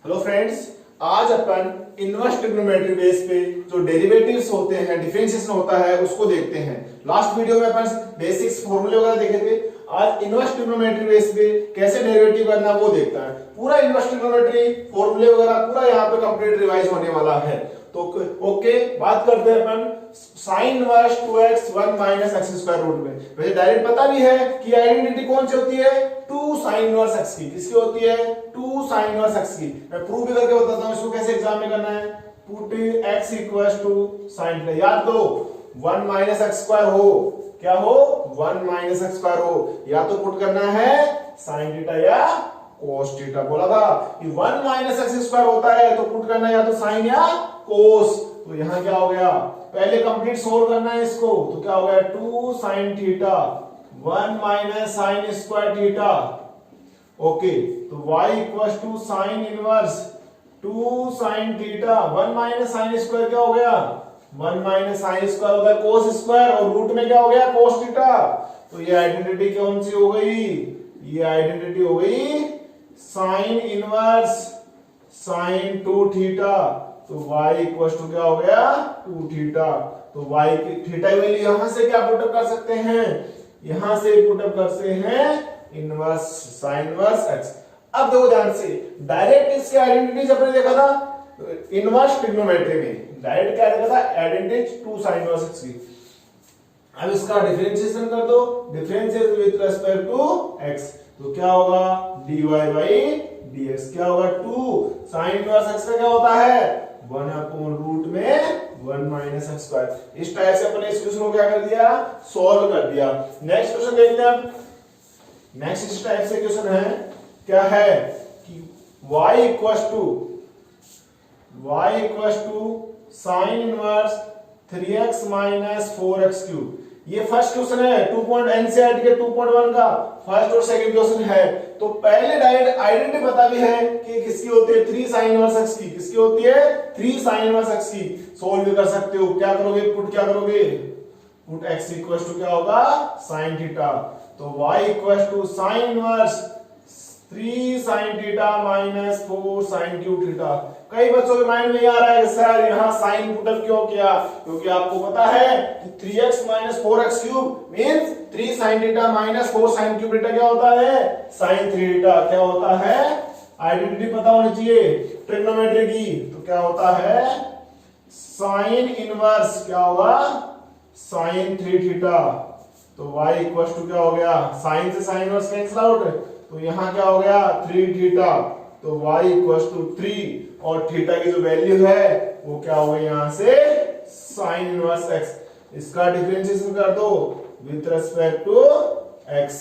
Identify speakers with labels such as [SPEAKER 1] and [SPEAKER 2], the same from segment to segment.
[SPEAKER 1] Hello friends, आज अपन inverse trigonometry base पे जो डेरिवेटिव्स होते हैं, डिफरेंशिएशन होता है, उसको देखते हैं। लास्ट वीडियो में अपन बेसिक्स फॉर्मूले वगैरह देखे थे। आज इनवर्स ट्रिग्नोमेट्री बेस पे कैसे डेरिवेटिव करना वो देखता है। पूरा इनवर्स ट्रिग्नोमेट्री फॉर्मूले वगैरह पूरा यहाँ पे कंप्लीट रिवाइज होने वाला है। तो ओके, बात करते हैं अपन sine inverse 2x 1 minus x square root में। वैसे डायरेक्ट पता भी है कि आइडेंटिटी कौन सी होती है, 2 साइन इनवर्स x की। किसकी होती है? 2 साइन इनवर्स x की। मैं प्रूव भी करके बताता हूं इसको कैसे एग्जाम में करना है। Put x equals to sine, याद करो 1 माइनस एक्स स्क्वायर हो, क्या हो? 1 माइनस एक्स स्क्वायर हो। या तो पुट करना है साइन थीटा या कोस थीटा। बोला था कि 1 माइनस एक्स स्क्वायर होता है तो पुट करना या तो साइन या कोस। तो यहां क्या हो गया, पहले कंप्लीट सोल्व करना है इसको। तो क्या हो गया, 2 sine theta 1 minus sine square theta. Okay, तो y equals to sine inverse 2 sine theta 1 minus sine square क्या हो गया, 1 माइनस साइन स्क्वायर होता है कोस स्क्वायर, और रूट में क्या हो गया, कोस थीटा। तो ये आइडेंटिटी कौन सी हो गई? ये आइडेंटिटी हो गई साइन इनवर्स साइन 2 थीटा। तो y इक्वल्स टू क्या हो गया, 2 थीटा। तो y की थीटा की वैल्यू यहां से क्या पुटअप कर सकते हैं, यहां से पुटअप कर सकते हैं इनवर्स साइन इनवर्स x। अब देखो ध्यान से, डायरेक्ट इसके आइडेंटिटीज अपने देखा था इनवर्स ट्रिग्नोमेट्री में। डायरेक्ट क्या देखा था, आइडेंटिटी 2 साइन इनवर्स x की। अब इसका डिफरेंशिएशन कर दो, differentiate with respect to x। तो क्या होगा, dy बाई dx। क्या होगा, 2 साइन इनवर्स x का क्या होता है, 1 अपॉन रूट में 1 माइनस एक्स स्क्वायर। इस टाइप से अपने इस क्वेश्चन को क्या कर दिया, सॉल्व कर दिया। नेक्स्ट क्वेश्चन देखते हैं। नेक्स्ट इस टाइप से क्वेश्चन है, क्या है कि y equals to sine inverse 3x minus 4x cube. ये फर्स्ट क्वेश्चन है 2.NCERT के 2.1 का फर्स्ट और सेकंड क्वेश्चन है। तो पहले डायरेक्ट आइडेंटिटी पता भी है कि किसकी होती है, 3 साइन इनवर्स x की। किसकी होती है, 3 साइन इनवर्स x की। सोल्व भी कर सकते हो, क्या करोगे, पुट क्या करोगे, पुट x इक्वल्स टू क्या होगा, साइन थीटा। तो y equals to sine inverse 3 sine theta minus 4 sine cube theta. कई बच्चों के माइंड में ये आ रहा है कि सर यहां साइन पुटअप क्यों किया, क्योंकि आपको पता है कि 3x minus 4x cube means 3 sine theta minus 4 sine cube theta क्या होता है, साइन थीटा। क्या होता है, आइडेंटिटी पता होनी चाहिए ट्रिग्नोमेट्री की। तो क्या होता है, साइन इनवर्स क्या होगा, साइन 3 थीटा। तो y इक्वल्स टू क्या हो गया, साइन से साइन इनवर्स कैंसिल आउट, तो यहां क्या हो गया 3 थीटा। तो y इक्वल्स टू 3 और थीटा की जो वैल्यू है वो क्या हो गई, यहां से साइन इनवर्स x। इसका डिफरेंशिएशन कर दो विद रिस्पेक्ट टू x।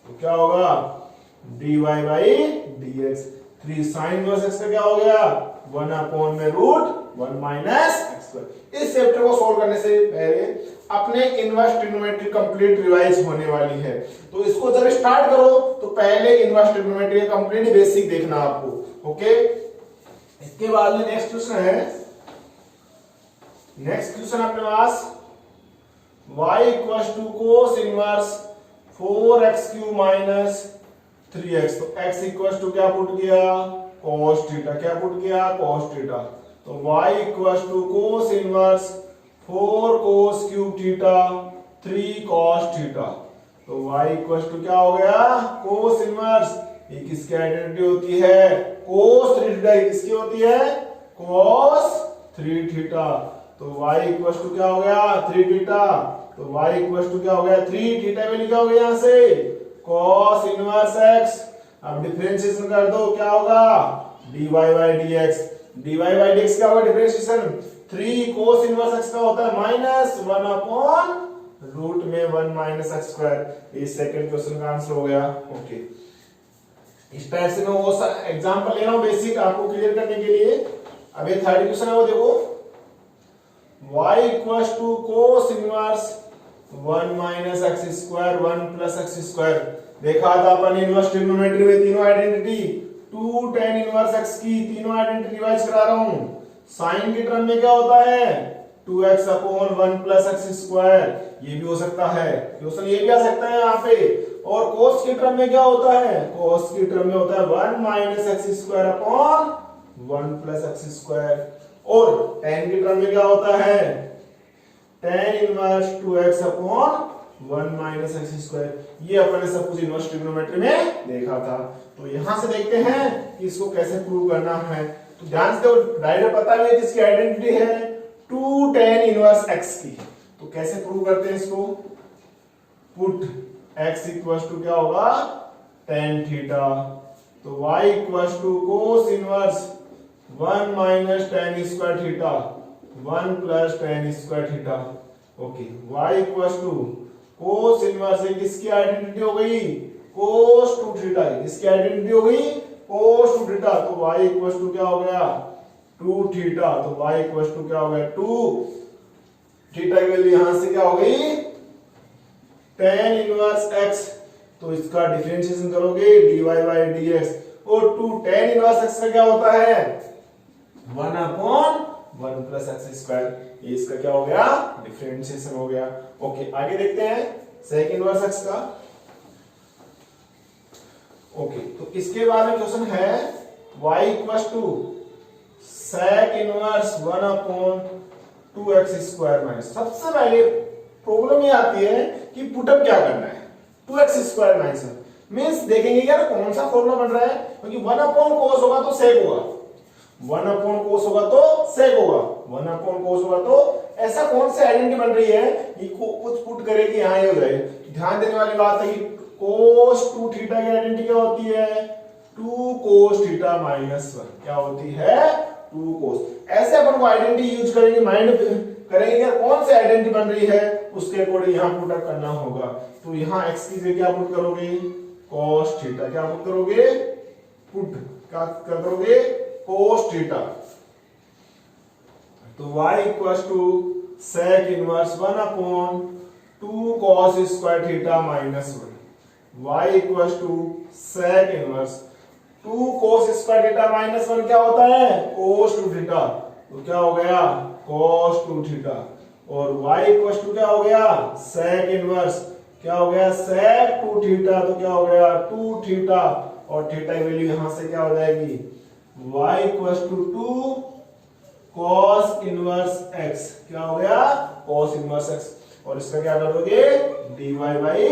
[SPEAKER 1] तो क्या होगा, dy by dx। 3 sine inverse x का क्या हो गया, 1 अपॉन में रूट 1 माइनस एक्स स्क्वायर। इस चैप्टर को सोल्व करने से पहले अपने इनवर्स ट्रिग्नोमेट्री कंप्लीट रिवाइज होने वाली है। तो इसको जब स्टार्ट करो तो पहले इनवर्स ट्रिग्नोमेट्री का कंप्लीट बेसिक देखना आपको। ओके, इसके बाद में नेक्स्ट क्वेश्चन है। नेक्स्ट क्वेश्चन अपने पास y equals to cos inverse 4x cube minus 3x। तो x इक्वल्स टू क्या पुट किया, cos थीटा। क्या पुट किया, cos थीटा। तो y equals to cos inverse 4 cos cube theta 3 cos theta. तो y इक्वल्स टू क्या हो गया, cos इनवर्स, ये किसकी आइडेंटिटी होती है, cos 3 थीटा। किसकी होती है, cos 3 थीटा। तो y इक्वल्स टू क्या हो गया, 3 थीटा। तो y इक्वल्स टू क्या हो गया, 3 थीटा वैल्यू क्या हो गया यहां से, cos इनवर्स x। अब डिफरेंशिएशन कर दो, क्या होगा, dy by dx। dy by dx क्या होगा डिफरेंशिएशन, 3 cos इनवर्स x का होता है माइनस 1 अपॉन रूट में 1 माइनस एक्स स्क्वायर। ये सेकंड क्वेश्चन का आंसर हो गया। ओके, इस टाइप से मैं वो एग्जांपल ले रहा हूं बेसिक आपको क्लियर करने के लिए। अब ये थर्ड क्वेश्चन है, वो देखो y equals to cos inverse 1 minus x square 1 plus x square. देखा था अपन इनवर्स ट्रिग्नोमेट्री में तीनों आइडेंटिटी 2 tan इनवर्स x की, तीनों आइडेंटिटी रिवाइज करा रहा हूं। साइन के टर्म में क्या होता है, 2x upon 1 plus x square. ये भी हो सकता है क्वेश्चन, ये भी आ सकता है यहाँ पे। और cos के टर्म में क्या होता है, cos के टर्म में होता है 1 minus x square upon one plus x square, और tan की टर्म में क्या होता है, tan inverse 2x upon 1 minus x square. ये अपन ने सब कुछ इनवर्स ट्रिग्नोमेट्री में देखा था। तो यहां से देखते हैं कि इसको कैसे प्रूव करना है। तो ध्यान से देखो, डायरेक्ट पता है किसकी आइडेंटिटी है, 2 tan इनवर्स x की। तो कैसे प्रूव करते हैं इसको, पुट x इक्वल्स टू क्या होगा, tan थीटा, तो y equals to cos inverse 1 minus tan square theta 1 plus tan square theta. Okay, y equals to cos inverse है, किसकी आइडेंटिटी हो गई, कोस 2 थीटा, इसकी आइडेंटिटी हो गई कोस 2 थीटा। तो y इक्वल्स टू क्या हो गया, 2 थीटा, तो y इक्वल्स टू क्या हो गया, 2 थीटा की वैल्यू यहां से क्या हो गई, tan इनवर्स x। तो इसका डिफरेंशिएशन करोगे dy बाय dx, और 2 tan इनवर्स x का क्या होता है, 1 अपॉन 1 प्लस एक्स स्क्वायर। ये इसका क्या हो गया, डिफरेंशिएशन हो गया। ओके, आगे देखते हैं सेक इनवर्स एक्स का। ओके, तो इसके बाद में क्वेश्चन है y equals to sec inverse 1 upon 2x square minus. सबसे पहले प्रॉब्लम ये आती है कि पुटअप क्या करना है, 2x स्क्वायर माइनस मींस देखेंगे यार कौन सा फॉर्मूला बन रहा है, क्योंकि 1 अपॉन कोस होगा तो सेक होगा, 1 अपॉन कोस होगा तो सेक होगा, 1 अपॉन कोस होगा तो ऐसा कौन सी आइडेंटिटी बन रही है कि कुछ पुट करेगी यहां ये हो जाए। ध्यान देने वाली बात है कि कोस 2 थीटा की आइडेंटिटी क्या होती है, 2 कोस थीटा माइनस 1 क्या होती है, 2 कोस। ऐसे अपन को आइडेंटिटी यूज करेंगे, माइंड करेंगे यार कौन सी आइडेंटिटी बन रही है, उसके अकॉर्डिंग यहां पुट अप करना होगा। तो यहां x की जगह क्या पुट करोगे, cos थीटा, क्या पुट करोगे, पुट क्या करोगे, cos थीटा। तो y equals to sec inverse 1 upon 2 cos square theta minus 1, y equals to sec inverse 2 cos square theta minus 1 क्या होता है, cos 2 थीटा, तो क्या हो गया, cos 2 थीटा, और y इक्वल्स टू क्या हो गया, sec इनवर्स क्या हो गया, sec 2 थीटा, तो क्या हो गया 2 थीटा, और थीटा की वैल्यू यहां से क्या हो जाएगी, y equals to 2 cos inverse x, क्या हो गया, cos इनवर्स x, और इसका क्या करोगे, dy बाई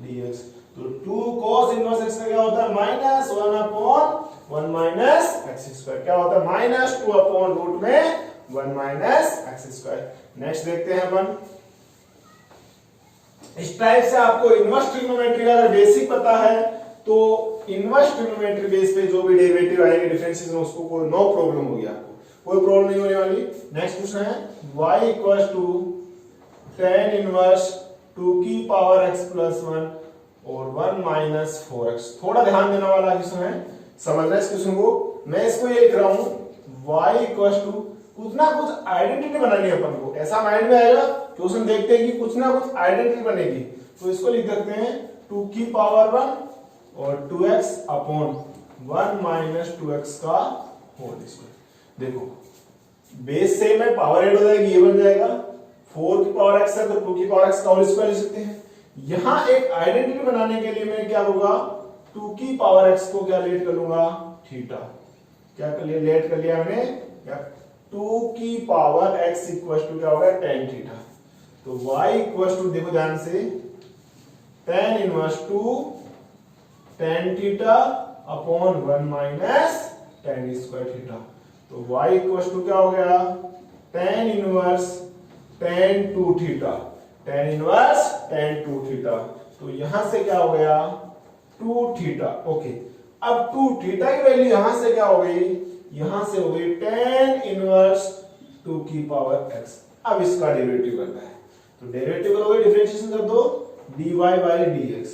[SPEAKER 1] dx। तो 2 cos इनवर्स x का क्या होता है, minus 1 upon 1 minus x square, क्या होता है, माइनस 2 अपॉन रूट में 1 माइनस एक्स स्क्वायर। नेक्स्ट देखते हैं अपन, इस टाइप से आपको इनवर्स ट्रिग्नोमेट्री का अगर बेसिक पता है तो इनवर्स ट्रिग्नोमेट्री बेस पे जो भी डेरिवेटिव आएंगे डिफरेंशिएशन उसको कोई नो प्रॉब्लम होगी, आपको कोई प्रॉब्लम नहीं होने वाली। नेक्स्ट क्वेश्चन है y equals to tan inverse 2 की पावर x प्लस 1 और 1 माइनस 4x। थोड़ा ध्यान देने वाला क्वेश्चन है, समझना इस क्वेश्चन को। मैं इसको ये लिख रहा हूं y इक्वल्स टू कुछ ना कुछ आइडेंटिटी बनानी है अपन को, ऐसा माइंड में आएगा क्वेश्चन देखते हैं कि कुछ ना कुछ आइडेंटिटी बनेगी, तो इसको लिख सकते हैं 2 की पावर 1 और 2x अपॉन 1 माइनस 2x का होल स्क्वायर। देखो बेस सेम है, पावर ऐड हो जाएगी, ये बन जाएगा 4 की पावर x है तो 2 की पावर x का होल स्क्वायर लिख सकते हैं। यहां एक आइडेंटिटी बनाने के लिए मैं क्या लूंगा, 2 की पावर x को क्या लेट कर लूंगा, थीटा, क्या कर लिया, लेट कर लिया मैंने, 2 की पावर x इक्वल टू क्या होगा, tan थीटा। तो y इक्वल टू देखो ध्यान से, tan inverse 2 tan theta upon 1 minus tan square theta. तो y इक्वल टू क्या हो गया, tan inverse tan 2 theta, tan inverse tan 2 theta. तो यहां से क्या हो गया, 2 थीटा। ओके, अब 2 थीटा की वैल्यू यहां से क्या हो गई, यहां से हो गई tan इनवर्स 2 की पावर x। अब इसका डेरिवेटिव करना है, तो डेरिवेटिव करोगे, डिफरेंशिएशन कर दो, dy by dx।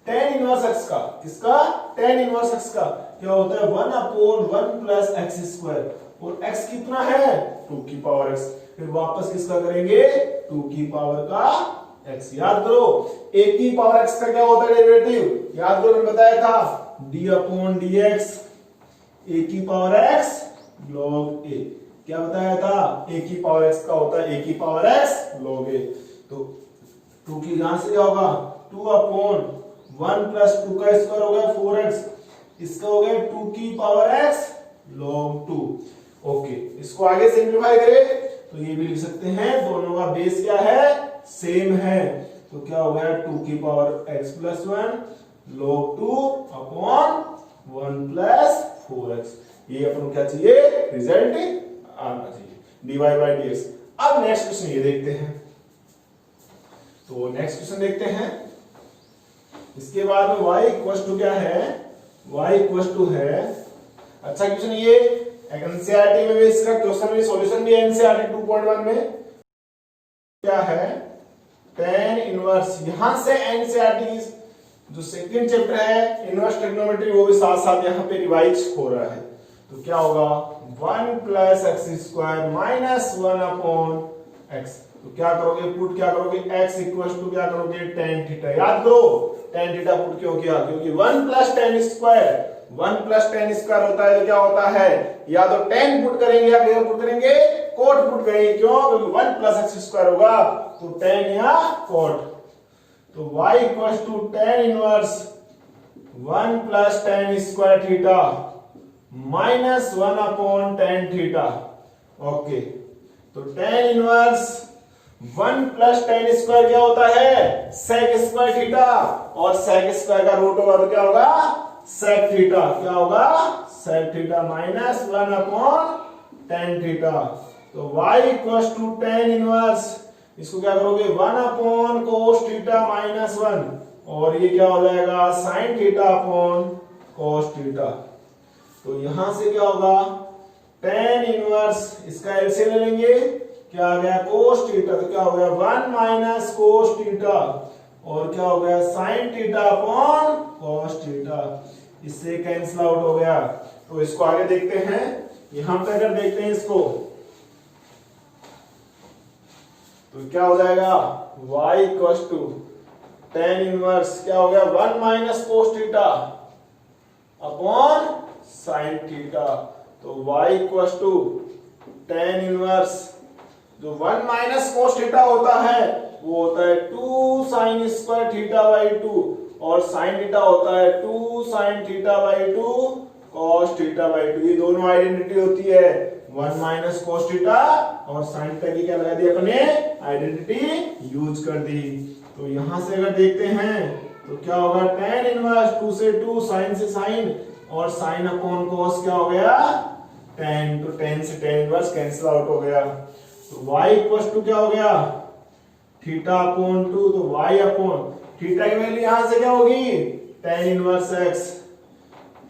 [SPEAKER 1] tan inverse x का, किसका, tan इनवर्स x का क्या होता है, 1 अपॉन 1 प्लस एक्स स्क्वायर, और x कितना है, 2 की पावर x। फिर वापस किसका करेंगे, 2 की पावर का x। याद करो a की पावर x का क्या होता है डेरिवेटिव, याद करो मैंने बताया था, d अपॉन dx a की पावर x log a। क्या बताया था, a की पावर x का होता है a की पावर x log a। तो 2 की यहां से क्या होगा, 2 अपॉन 1 प्लस 2 का स्क्वायर हो गया 4x, इसका हो गया 2 की पावर x log 2। ओके, इसको आगे सिंप्लीफाई करें तो ये भी लिख सकते हैं, दोनों का बेस क्या है, सेम है, तो क्या हो गया 2 की power x plus 1 log 2 upon 1 plus 4x। ये अपन को क्या चाहिए, रिजल्ट आना चाहिए, dy बाई dx। अब नेक्स्ट क्वेश्चन ये देखते हैं, तो नेक्स्ट क्वेश्चन देखते हैं। इसके बाद में y इक्वल टू क्या है, y इक्वल टू है, अच्छा क्वेश्चन ये एनसीईआरटी में भी इसका क्वेश्चन भी सॉल्यूशन भी है, एनसीईआरटी 2.1 में क्या है, tan इनवर्स, यहां से एनसीईआरटी जो सेकंड चैप्टर है इनवर्स ट्रिग्नोमेट्री वो भी साथ साथ यहां पे रिवाइज हो रहा है, तो क्या होगा 1 plus x square minus 1 upon x. तो क्या करोगे, पुट क्या करोगे, x इक्वल टू क्या करोगे tan थीटा। याद करो tan थीटा पुट क्यों किया, क्योंकि 1 plus tan square, 1 plus tan square होता है तो क्या होता है, या तो tan पुट करेंगे या क्या पुट करेंगे, कोट पुट करेंगे। क्यों, क्योंकि 1 प्लस एक्स स्क्वायर होगा तो tan या कोट। तो y equal to tan inverse 1 plus tan square theta minus 1 upon tan theta. Okay, तो tan inverse 1 plus tan square क्या होता है, sec स्क्वायर थीटा, और sec स्क्वायर का रूट होगा तो क्या होगा sec थीटा, क्या होगा sec theta minus 1 upon tan theta. तो y equal to tan inverse, इसको क्या करोगे 1 अपॉन cos थीटा माइनस 1, और ये क्या हो जाएगा sin theta upon cos theta. तो यहां से क्या होगा tan इनवर्स, इसका एलसीएम ले लेंगे, क्या आ गया cos थीटा, तो क्या हो गया 1 माइनस cos थीटा, और क्या हो गया sin theta upon cos theta, इससे कैंसिल आउट हो गया। तो इसको आगे देखते हैं, यहां पे अगर देखते हैं इसको तो क्या हो जाएगा y equal to tan inverse क्या हो गया 1 minus cos theta upon sin theta. तो y equal to tan inverse, जो 1 माइनस cos थीटा होता है वो होता है 2 sin स्क्वायर थीटा बाई 2, और sin थीटा होता है 2 sin theta by 2 cos theta by 2। ये दोनों आइडेंटिटी होती है, 1 माइनस cos थीटा और sin थीटा की क्या लगा दी अपने, आइडेंटिटी यूज कर दी। तो यहां से अगर देखते हैं तो क्या होगा tan इनवर्स 2 से 2, sin से sin, और sin अपॉन cos क्या हो गया tan, तो tan से tan इनवर्स कैंसिल आउट हो गया। तो y इक्वल टू क्या हो गया थीटा अपॉन 2, तो y अपॉन थीटा की वैल्यू यहां से क्या होगी tan इनवर्स x।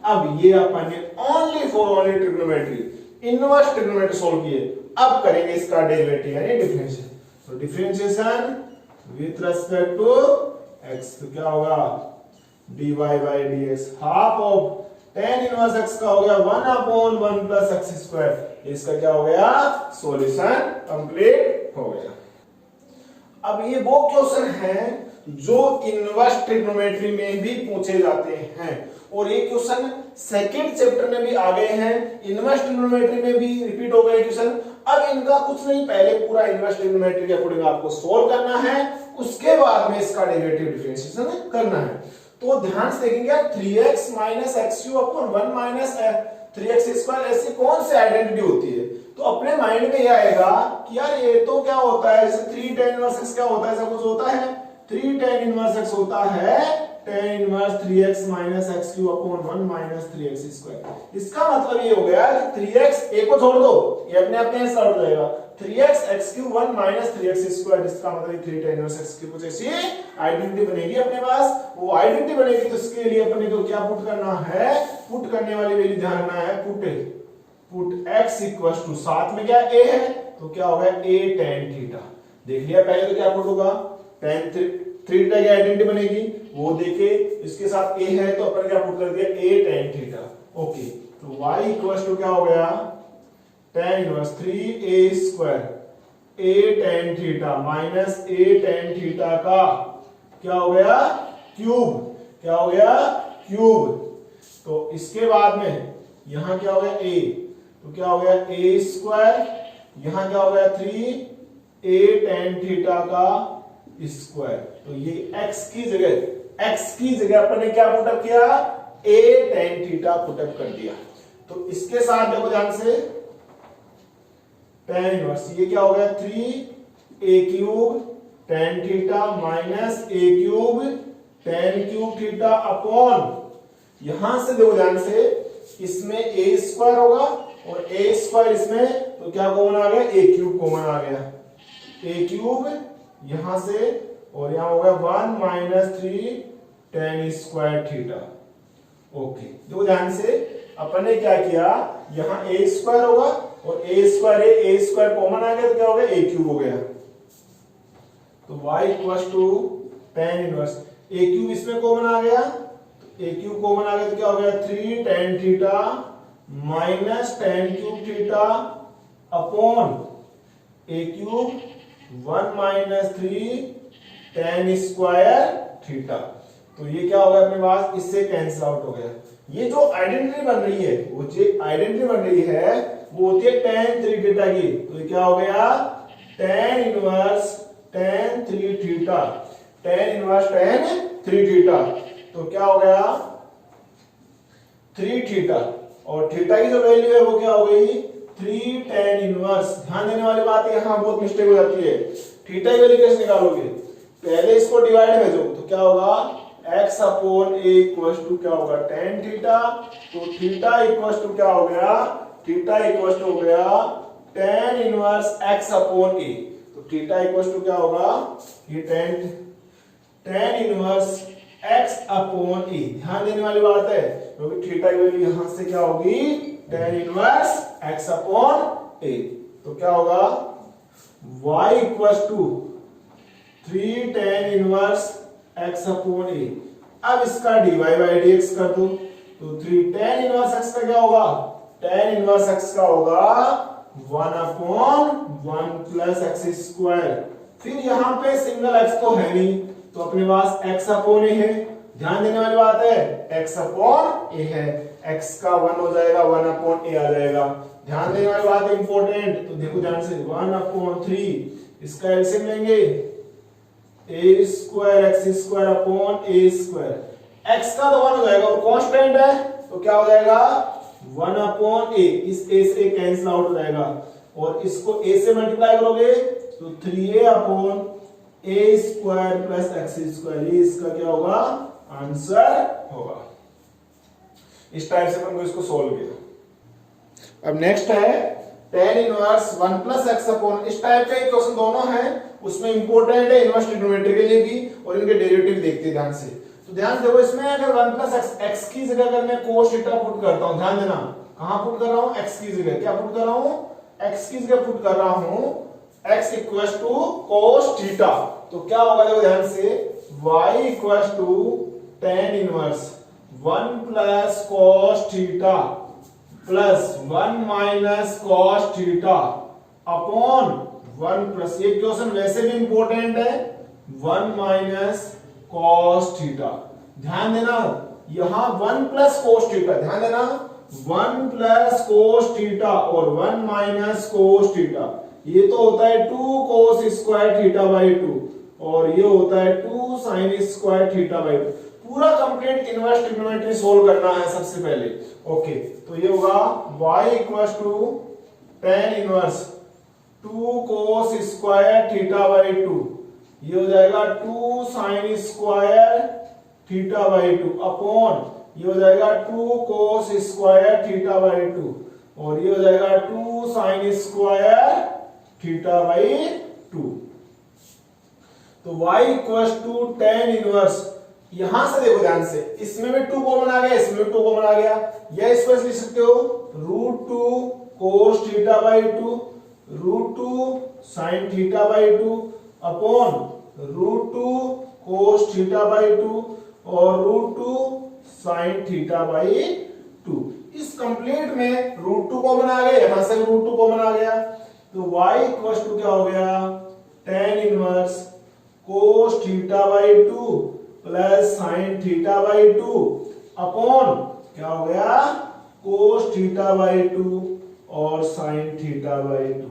[SPEAKER 1] अब ये अपन ने only for only trigonometry inverse trigonometry solve किए, अब करेंगे इसका डेरिवेटिव यानी डिफरेंशियल। तो differentiation with respect to x, तो क्या होगा dy by dx, half of tan inverse x का हो गया 1 अपॉन 1 प्लस एक्स स्क्वायर। इसका क्या हो गया सॉल्यूशन कंप्लीट हो गया। अब ये वो क्वेश्चन हैं जो इनवर्स ट्रिग्नोमेट्री में भी पूछे जाते हैं, और ये क्वेश्चन सेकंड चैप्टर में भी आ गए हैं, इनवर्स ट्रिग्नोमेट्री में भी रिपीट हो गए क्वेश्चन। अब इनका कुछ नहीं, पहले पूरा इनवर्स ट्रिग्नोमेट्री के अकॉर्डिंग आपको सोल्व करना है, उसके बाद में इसका डेरिवेटिव डिफरेंशिएशन करना है। तो ध्यान से देखेंगे 3x minus x Q upon 1 minus 3x square, ऐसी कौन सी आइडेंटिटी होती है, तो अपने माइंड में ये आएगा कि यार ये तो क्या होता है, जैसे 3 tan इनवर्स x क्या होता है, ऐसा कुछ होता है 3 tan इनवर्स x होता है tan inverse 3x minus x Q upon 1 minus 3x square. इसका मतलब ये हो गया कि 3x a को छोड़ दो, ये अपने आप कैंसिल आउट हो जाएगा, 3x x Q 1 minus 3x square, इसका मतलब 3 tan इनवर्स x क्यू कुछ ऐसी आइडेंटिटी बनेगी अपने पास। वो आइडेंटिटी बनेगी तो इसके लिए अपने को क्या पुट करना है, पुट करने वाली वैल्यू ध्यान रखना है, पुट x इक्वल टू, साथ में क्या a है तो क्या होगा a tan थीटा। देख लिया पहले, तो क्या पुट होगा tan थीटा की आइडेंटिटी बनेगी, वो देखे इसके साथ a है तो अपन क्या पुट कर दिया a tan थीटा। ओके, तो y इक्वल टू क्या हो गया tan inverse 3a square a tan theta minus a tan theta का क्या हो गया क्यूब, क्या हो गया क्यूब। तो इसके बाद में यहां क्या हो गया a, तो क्या हो गया a स्क्वायर, यहां क्या हो गया 3a tan थीटा का स्क्वायर। तो ये x की जगह अपन ने क्या पुटअप किया a tan थीटा पुटअप कर दिया। तो इसके साथ देखो ध्यान से tan इनवर्स, ये क्या हो गया 3a cube tan theta minus a cube tan cube theta upon, यहां से देखो ध्यान से इसमें a स्क्वायर होगा और a स्क्वायर इसमें, तो क्या कॉमन आ गया a क्यूब कॉमन आ गया, a क्यूब यहां से और यहां हो गया 1 minus 3 tan square theta. Okay, देखो ध्यान से अपन ने क्या किया, यहां a स्क्वायर होगा और a स्क्वायर कॉमन आ गया तो क्या हो गया a क्यूब हो गया, तो y equals to tan inverse a cube इसमें कॉमन आ गया, तो a क्यूब कॉमन आ गया तो क्या हो गया 3 tan theta minus tan cube theta upon a cube 1 minus 3 tan square theta. तो ये क्या हो गया अपने पास, इससे कैंसिल आउट हो गया। ये जो आइडेंटिटी बन रही है, वो जो आइडेंटिटी बन रही है वो होती है tan 3 थीटा की, तो ये क्या हो गया tan inverse tan 3 theta, tan inverse tan 3 theta, तो क्या हो गया 3 थीटा और थीटा की जो वैल्यू है वो क्या हो गई 3 tan इनवर्स। ध्यान देने वाली बात है, यहां बहुत मिस्टेक हो जाती है, थीटा की वैल्यू कैसे निकालोगे, पहले इसको डिवाइड भेजो तो क्या होगा x upon a equals to क्या होगा tan थीटा, तो थीटा इक्वल्स टू क्या हो गया, थीटा इक्वल्स टू हो गया tan inverse x upon a, तो थीटा इक्वल्स टू क्या होगा ये tan inverse x upon a। ध्यान देने वाली बात है क्योंकि थीटा की वैल्यू यहां से क्या होगी tan inverse x upon a, तो क्या होगा y equals to 3 tan inverse x upon a। अब इसका dy बाई dx कर दो, तो 3 tan इनवर्स x का क्या होगा, tan इनवर्स x का होगा 1 अपॉन 1 प्लस एक्स स्क्वायर, फिर यहाँ पे सिंगल x तो है नहीं तो अपने पास x अपॉन a है। ध्यान देने वाली बात है x अपॉन a है, x का 1 हो जाएगा 1 अपॉन a आ जाएगा। ध्यान देने वाली बात है इंपॉर्टेंट, तो देखो ध्यान से 1 अपॉन 3 इसका एलसीएम लेंगे a square x square upon a square, x का तो 1 हो जाएगा और कांस्टेंट है तो क्या हो जाएगा 1 अपॉन a, इस a से कैंसिल आउट हो जाएगा और इसको a से मल्टीप्लाई करोगे तो 3a upon a square plus x square, ये इसका क्या होगा आंसर होगा। इस टाइप से अपन को इसको सोल्व किया। अब नेक्स्ट है tan inverse 1 plus x upon, इस टाइप का एक क्वेश्चन दोनों है, उसमें इंपॉर्टेंट है इनवर्स ट्रिग्नोमेट्री के लिए भी और इनके डेरिवेटिव देखते हैं ध्यान से। तो ध्यान देखो इसमें अगर 1 प्लस एक्स की जगह अगर मैं cos थीटा पुट करता हूं, ध्यान देना कहां पुट कर रहा हूं x की जगह, क्या पुट कर रहा हूं x की जगह पुट कर रहा हूं x equals to cos theta, तो क्या होगा देखो ध्यान से y equals to tan inverse 1 plus cos theta plus 1 minus cos theta upon 1 plus, ये क्वेश्चन वैसे भी इंपॉर्टेंट है 1 माइनस cos थीटा। ध्यान देना यहां 1 प्लस cos थीटा, ध्यान देना 1 प्लस cos थीटा और 1 माइनस cos थीटा, ये तो होता है 2 cos स्क्वायर थीटा बाई 2 और ये होता है 2 sin स्क्वायर थीटा बाई 2। पूरा कंप्लीट इनवर्स ट्रिग्नोमेट्री सोल्व करना है सबसे पहले। ओके, तो ये होगा y equals to tan inverse 2 cos square theta by 2, ये हो जाएगा 2 sin square theta by 2 upon ये हो जाएगा 2 cos स्क्वायर थीटा बाई 2 और ये हो जाएगा 2 sin स्क्वायर थीटा बाई 2। तो y equals to tan inverse, यहां से देखो ध्यान से इसमें भी 2 कॉमन आ गया, इसमें भी 2 कॉमन आ गया, या इसको लिख सकते हो √2 cos theta by 2 √2 sin theta by 2 upon √2 cos theta by 2 और √2 sin थीटा बाई 2। इस कंप्लीट में √2 कॉमन आ गया, यहां से √2 कॉमन आ गया, तो y इक्वल्स टू क्या हो गया tan inverse cos theta by 2 plus sin theta by 2 upon क्या हो गया cos थीटा बाई 2 और sin थीटा बाई 2।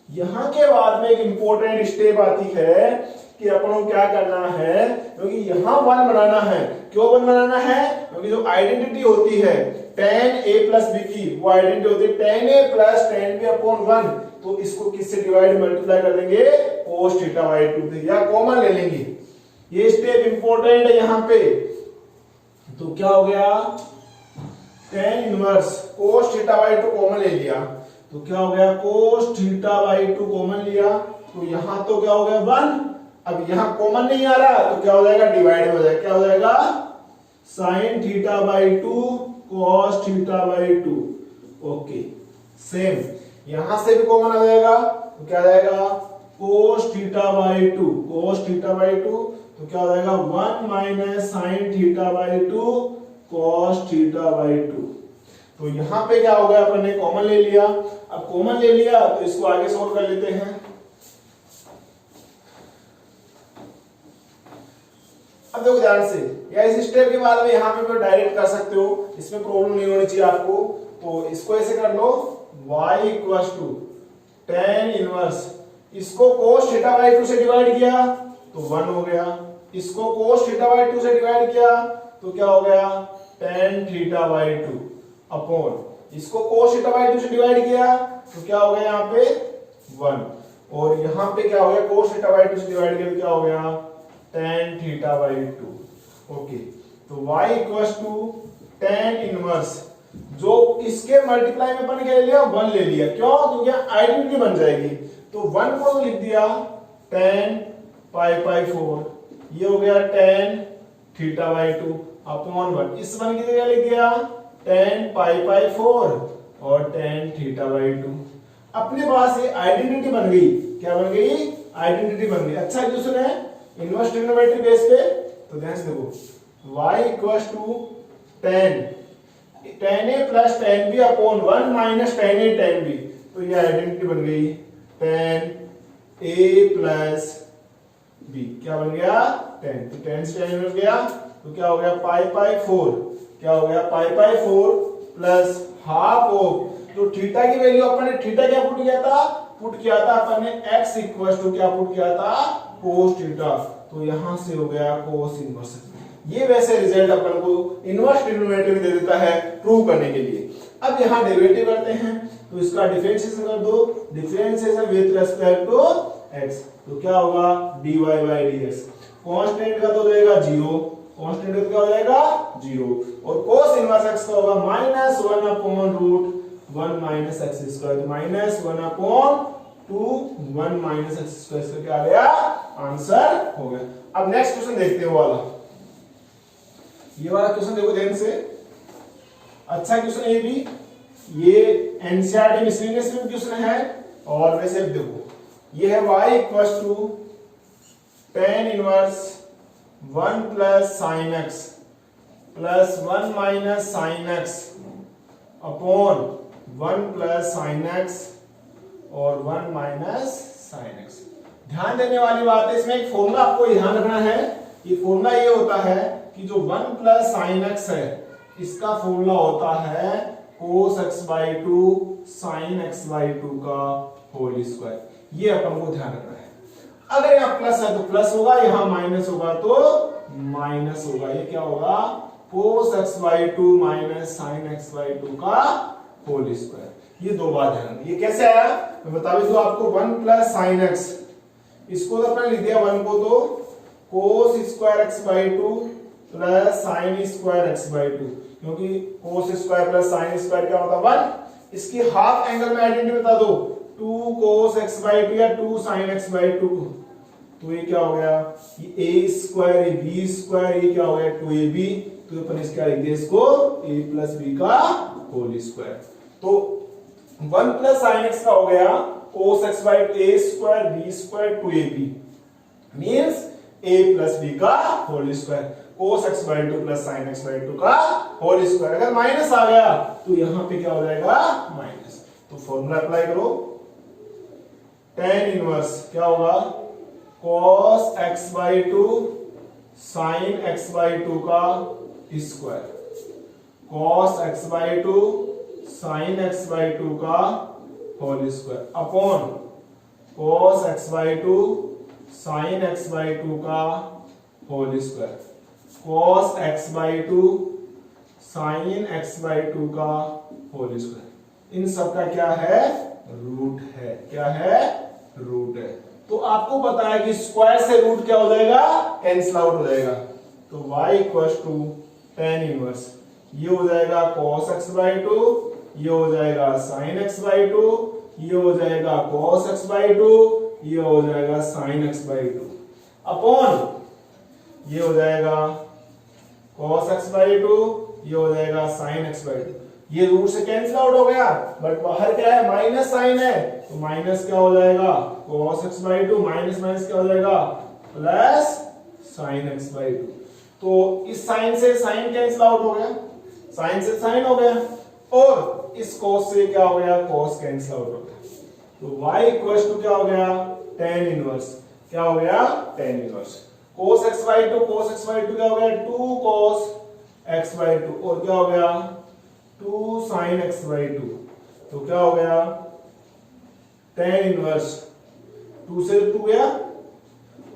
[SPEAKER 1] यहां के बाद में एक इंपॉर्टेंट स्टेप आती है कि अपन को क्या करना है, क्योंकि यहां 1 बनाना है। क्यों 1 बनाना है, क्योंकि जो आइडेंटिटी होती है tan a प्लस बी की वो आइडेंटिटी होती है tan a plus tan b upon 1, तो इसको किससे डिवाइड मल्टीप्लाई कर देंगे cos थीटा बाई 2 से, या कॉमन ले लेंगे। ये स्टेप इंपॉर्टेंट है यहाँ पे। तो क्या हो गया, tan inverse cos theta by 2 common ले लिया, तो क्या हो गया cos थीटा बाई 2 कॉमन लिया, तो यहां तो क्या हो गया 1, अब यहां कॉमन नहीं आ रहा तो क्या हो जाएगा डिवाइड हो जाएगा, क्या हो जाएगा sin theta by 2 cos theta by 2। Okay same यहां से भी कॉमन आ जाएगा, तो क्या आ जाएगा cos theta by 2 cos theta by 2, तो क्या हो जाएगा 1 minus sin theta by 2 cos theta by 2। तो यहां पे क्या हो गया, अपन ने कॉमन ले लिया, अब कॉमन ले लिया तो इसको आगे सॉल्व कर लेते हैं। अब देखो ध्यान से, या इस स्टेप के बाद में यहां पे डायरेक्ट कर सकते हो, इसमें प्रॉब्लम नहीं होनी चाहिए आपको। तो इसको ऐसे कर लो y equal to tan inverse, इसको cos थीटा बाई 2 से डिवाइड किया तो 1 हो गया, इसको cos थीटा बाई 2 से डिवाइड किया तो क्या हो गया tan थीटा बाई 2 अपॉन, इसको cos थीटा बाई 2 से डिवाइड किया तो क्या हो गया यहाँ पे 1, और यहाँ पे क्या हो गया cos थीटा बाई 2 से डिवाइड किया तो क्या हो गया tan थीटा बाई 2। ओके, तो y equal to tan inverse, जो इसके मल्टीप्लाई में अपन क्या ले लिया 1 ले लिया, क्यों, क्योंकि आइडेंटिटी बन जाएगी, तो 1 को लिख दिया tan पाई पाई 4, ये हो गया tan थीटा बाई 2 अपॉन 1, इस 1 की जगह लिख दिया tan पाई पाई 4 और tan थीटा बाई 2। अपने पास ये आइडेंटिटी बन गई, क्या बन गई आइडेंटिटी बन गई। अच्छा क्वेश्चन है इनवर्स ट्रिग्नोमेट्री बेस पे, तो ध्यान से देखो y equals to tan a plus tan b upon 1 minus tan a tan b, तो ये आइडेंटिटी बन गई tan a प्लस b, क्या बन गया tan, तो tan से tan इनवर्स गया तो क्या हो गया पाई पाई 4, क्या हो गया पाई पाई 4 प्लस हाफ ऑफ, तो थीटा की वैल्यू अपन ने थीटा क्या पुट किया था, पुट किया था अपन ने x इक्वल टू क्या पुट किया था cos थीटा, तो यहां से हो गया cos इनवर्स। ये वैसे रिजल्ट अपन को इनवर्स ट्रिग्नोमेट्री दे देता है प्रूव करने के लिए। अब यहां डेरिवेटिव करते हैं, तो इसका डिफरेंशिएशन कर दो, differentiation with respect to x, तो क्या होगा dy बाई dx, कांस्टेंट का तो देगा 0, कांस्टेंट का क्या हो जाएगा 0, और cos इनवर्स x का होगा -1 upon root 1 minus x square, तो -1 अपॉन 2 1 माइनस एक्स स्क्वायर, इसका क्या आ गया आंसर हो गया। अब नेक्स्ट क्वेश्चन देखते हैं वाला, ये वाला क्वेश्चन देखो ध्यान से, अच्छा क्वेश्चन ये भी, ये एनसीईआरटी मिसलेनियस में क्वेश्चन है, और वैसे देखो ये है y equals to tan inverse 1 plus sin x plus 1 minus sin x upon 1 plus sin x और 1 माइनस sin x। ध्यान देने वाली बात है, इसमें एक फॉर्मूला आपको ध्यान रखना है, ये फॉर्मूला ये होता है कि जो 1 प्लस sin x है इसका फॉर्मूला होता है cos x by 2 sin x by 2 का होल स्क्वायर, ये अपन को ध्यान रखना है। अगर यहाँ प्लस है तो प्लस होगा, यहाँ माइनस होगा तो माइनस होगा, ये क्या होगा cos x by 2 minus sin x by 2 का होल स्क्वायर। ये दो बात ध्यान, ये कैसे आया मैं बता भी दूं आपको, 1 प्लस sin x, इसको तो अपने लिख दिया 1 को तो cos square x by 2 plus sin square x by 2, क्योंकि cos square plus sin square क्या होता है 1, इसकी हाफ एंगल में आइडेंटिटी बता दो 2 cos x बाई 2 या 2 sin x बाई 2, तो ये क्या हो गया ये a स्क्वायर, ये b स्क्वायर, ये क्या हो गया 2ab, तो अपन इसका लिख दिया इसको a प्लस b का होल स्क्वायर, तो 1 प्लस sin x का हो गया cos x by a square b square 2ab means a plus b का whole square, cos x by 2 plus sin x by 2 का होल स्क्वायर। अगर minus आ गया तो यहां पे क्या हो जाएगा माइनस, तो फॉर्मूला अप्लाई करो, tan इनवर्स क्या होगा cos x by 2 sin x by 2 का square, cos x by 2 sin x by 2 का whole square upon cos x by 2 sin x by 2 का whole square, cos x by 2 sine x by two का whole square. इन सब का क्या है? Root है। क्या है? रूट है। तो आपको पता है कि स्क्वायर से रूट क्या हो जाएगा? कैंसिल आउट हो जाएगा। तो y equal to tan inverse, ये हो जाएगा cos x बाई टू, ये हो जाएगा sin x बाई टू, ये हो जाएगा cos x बाई टू, ये हो जाएगा sin x by two, upon ये हो जाएगा cos x बाई टू, ये हो जाएगा sin x बाई टू। ये रूट से कैंसिल आउट हो गया, बट बाहर क्या है? माइनस साइन है, तो माइनस क्या हो जाएगा? cos x by two minus minus क्या हो जाएगा? Plus sin x by two. तो इस साइन से साइन कैंसिल आउट हो गया, साइन से साइन हो गया, और इस cos से क्या हो गया? cos कैंसिल आउट हो गया। तो y इक्वल टू क्या हो गया? tan inverse. क्या हो गया? tan inverse cos x by two, cos x by two क्या हो गया? 2 cos x बाई टू, और क्या हो गया? 2 sin x बाई टू। तो क्या हो गया? tan इनवर्स 2 से 2 गया,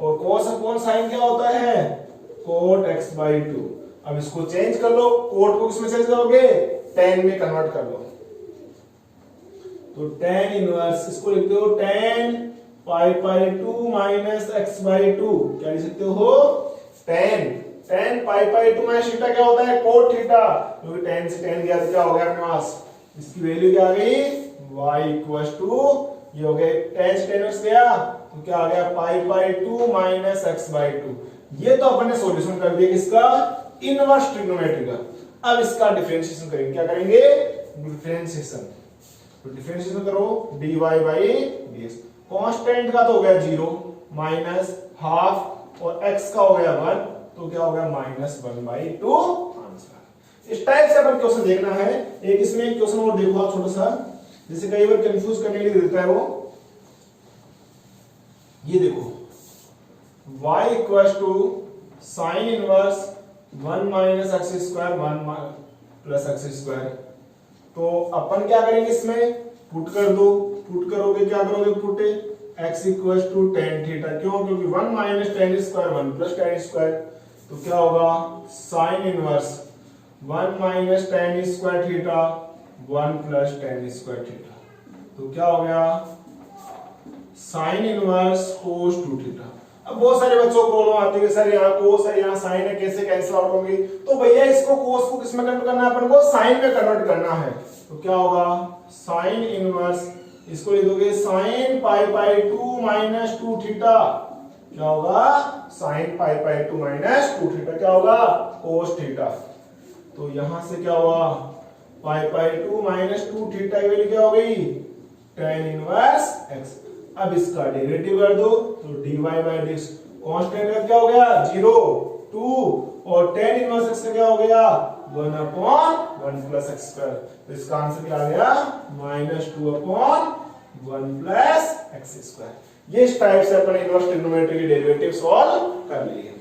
[SPEAKER 1] और cos अपॉन sin क्या होता है? cot x by two. अब इसको चेंज कर लो, कोट को किसमें चेंज करोगे? tan में कन्वर्ट कर लो। तो tan इनवर्स इसको लिखते हो tan pi by two minus x by two. क्या लिख सकते हो? tan pi by two minus theta क्या होता है? cot theta. क्योंकि tan से tan गया तो क्या हो गया अपने पास? इसकी वैल्यू क्या आ गई? y इक्वल टू, ये हो गया tan से tan x गया तो क्या आ गया? Pi by two minus x by two. ये तो अपन ने सॉल्यूशन कर दिया किसका? इनवर्स ट्रिग्नोमेट्री का। अब इसका डिफरेंशिएशन करेंगे। क्या करेंगे? डिफरेंशिएशन। तो डिफरेंशिएशन करो dy बाई dx। कांस्टेंट का तो हो गया 0 माइनस हाफ, और x का हो गया 1, तो क्या हो गया? Minus 1 by 2 answer. इस टाइप से अपन क्वेश्चन देखना है। एक इसमें एक क्वेश्चन और देखो आप छोटा सा, जैसे कई बार कंफ्यूज करने के लिए देता है वो। ये देखो y equal to sine inverse 1 minus x square 1 plus x square. तो अपन क्या करेंगे? इसमें पुट कर दो। पुट करोगे, क्या करोगे? Put x equal to tan theta. क्यों? क्योंकि 1 minus tan square 1 plus tan square, तो क्या होगा? Sine inverse 1 minus tan square theta 1 plus tan square theta. तो क्या हो गया? Sine inverse cos 2 theta. अब बहुत सारे बच्चों को प्रॉब्लम आती है सर यहाँ cos है, यहाँ sin है, कैसे कैंसिल आउट होंगी? तो भैया इसको cos को किसमें कन्वर्ट करना है? अपन को sin में कन्वर्ट करना है। तो क्या होगा? साइन इनवर्स, इसको लिख दोगे sin pi by two minus 2 theta. क्या होगा? sin pi by two minus 2 theta क्या होगा? cos theta. तो यहां से क्या हुआ? Pi by two minus 2 theta की वैल्यू क्या हो गई? tan inverse x। अब इसका डेरिवेटिव कर दो, तो dy बाई dx। कांस्टेंट का क्या हो गया? 0 2, और tan इनवर्स x का क्या हो गया? 1 अपॉन 1 प्लस x स्क्वायर। तो इसका आंसर क्या आ गया? -2 अपॉन 1 प्लस x स्क्वायर। ये इस टाइप से अपन इनवर्स ट्रिग्नोमेट्री की डेरिवेटिव सॉल्व कर लिए।